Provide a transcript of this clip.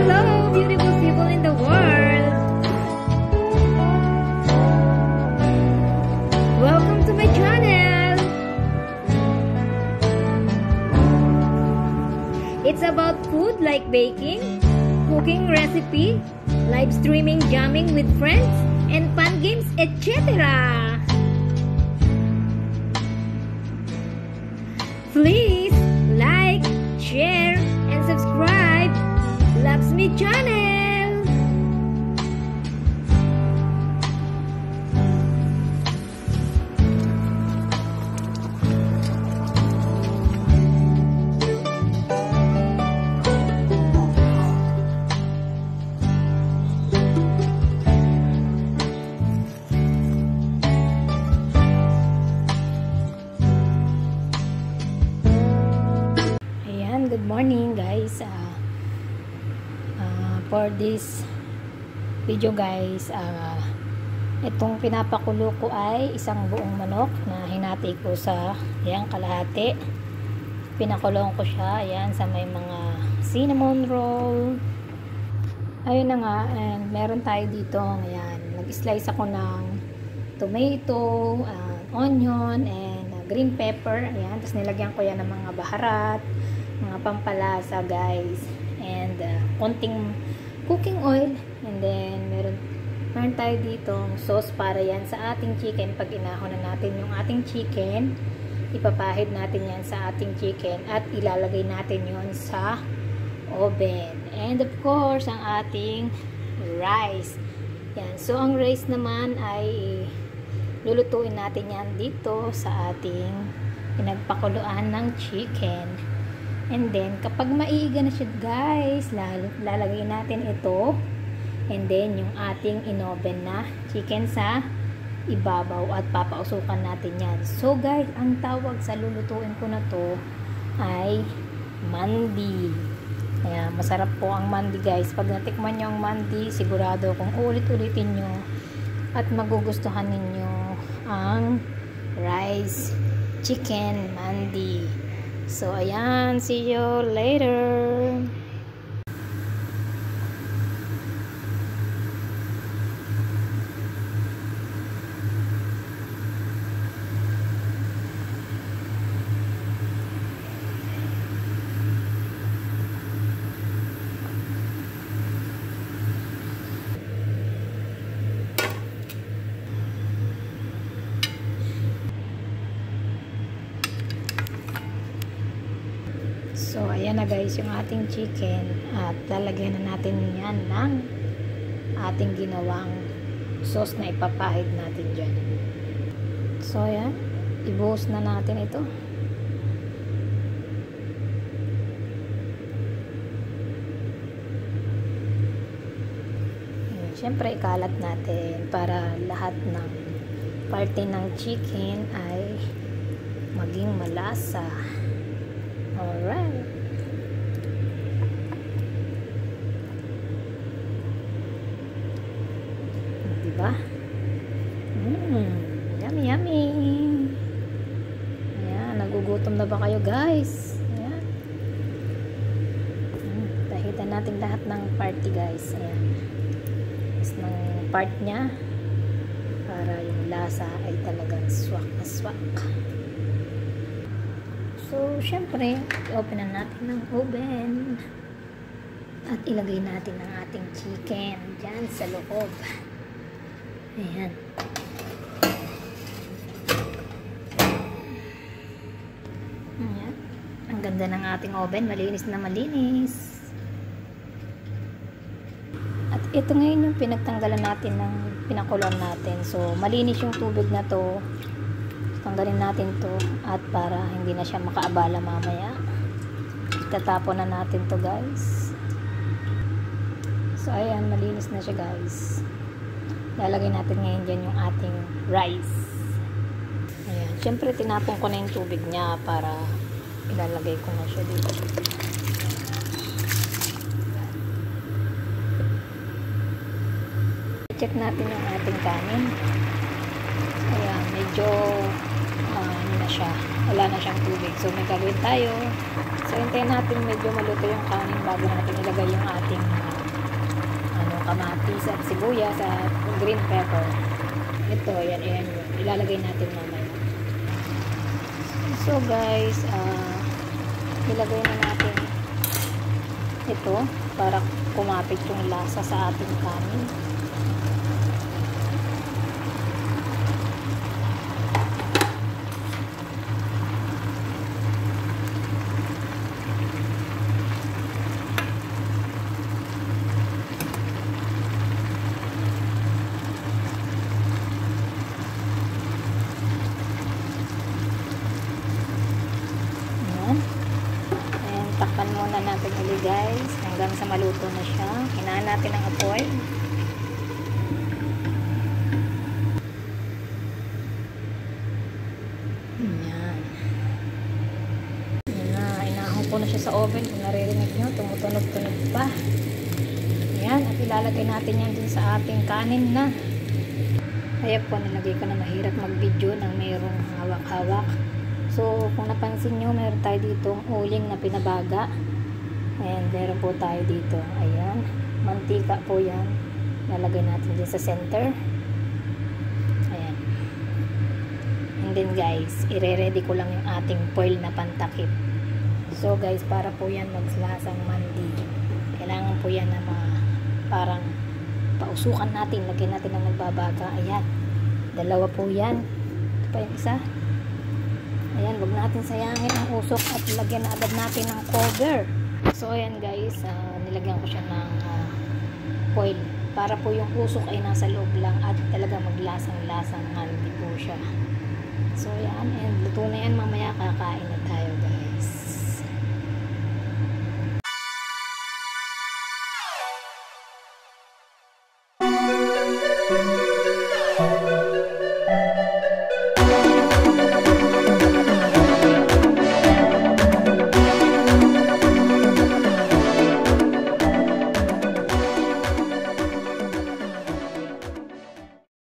Hello, beautiful people in the world! Welcome to my channel! It's about food like baking, cooking recipe, live streaming, jamming with friends, and fun games, etc. Please like, share, and subscribe Laxmi Channel. Good morning guys. For this video guys, itong pinapakulo ko ay isang buong manok na hinati ko sa kalahati. Pinakulong ko siya sa may mga cinnamon roll. Ayun na nga, and meron tayo dito. Nag-slice ako ng tomato, onion, and green pepper. Tapos nilagyan ko yan ng mga baharat, mga pampalasa guys, and konting cooking oil, and then meron tayo dito sauce para yan sa ating chicken. Pag inahon na natin yung ating chicken, ipapahid natin yan sa ating chicken at ilalagay natin yon sa oven. And of course, ang ating rice. So ang rice naman ay lulutuin natin yan dito sa ating pinagpakuluan ng chicken. And then, kapag maiiga na siya guys, lalagay natin ito. And then, yung ating inoven na chicken sa ibabaw at papausukan natin yan. So guys, ang tawag sa lulutuin ko na to ay mandi. Masarap po ang mandi guys. Pag natikman nyo ang mandi, sigurado kung ulit-ulitin nyo at magugustuhan ninyo ang rice chicken mandi. So, ayan. See you later. So, ayan na guys yung ating chicken at lalagyan na natin yan ng ating ginawang sauce na ipapahid natin dyan. So, ayan. Ibuhos na natin ito. Siyempre, ikalat natin para lahat ng parte ng chicken ay maging malasa. Alright. Diba? Yummy, yummy. Ayan, nagugutom na ba kayo guys? Ayan. Tahitan natin lahat ng party guys. Ayan. Tapos ng part niya para yung lasa ay talagang swak na swak. So, syempre, i-open na natin ng oven at ilagay natin ang ating chicken dyan sa loob. Ayan. Ayan. Ang ganda ng ating oven. Malinis na malinis. At ito ngayon yung pinagtanggalan natin ng pinakuloan natin. So, malinis yung tubig na to. Tanggalin natin to at para hindi na siya makaabala mamaya, itatapon na natin to guys. So ayan, malinis na siya guys. Lalagay natin ngayon dyan yung ating rice. Ayan, syempre tinapon ko na yung tubig niya para ilalagay ko na siya dito. Check natin yung ating kanin. Ayan, medyo na siya. Wala na siyang tubig. So, may gagawin tayo. So, hintayin natin medyo maluto yung kanin bago natin ilagay yung ating kamatis at sibuyas at green pepper. Ito, yan. Ilalagay natin mamaya. So guys, ilagay na natin ito para kumapit yung lasa sa ating kanin. Takpan muna natin ulit guys hanggang sa maluto na siya. Hinaan natin ang apoy. Yan. Yan na. Inahon ko na siya sa oven. Kung naririnig nyo, tumutunog-tunog pa. Yan. At ilalagay natin yan dun sa ating kanin na. Kaya po, nilagay ko na mahirap mag-video nang mayroong hawak-hawak. So, kung napansin nyo, meron tayo dito uling na pinabaga. Ayan, meron po tayo dito. Ayan, mantika po yan. Lalagay natin dyan sa center. Ayan. And then guys, ire-ready ko lang yung ating foil na pantakip. So guys, para po yan maglasang mandi. Kailangan po yan na parang pausukan natin. Lagyan natin ng nagbabaga. Ayan, dalawa po yan. Ito pa yung isa. Ayan, wag natin sayangin ang usok at lagyan na agad natin ng cover. So, ayan guys, nilagyan ko siya ng foil para po yung usok ay nasa loob lang at talaga maglasang-lasang hindi po siya. So, ayan, and luto na yan. Mamaya kakain na tayo guys.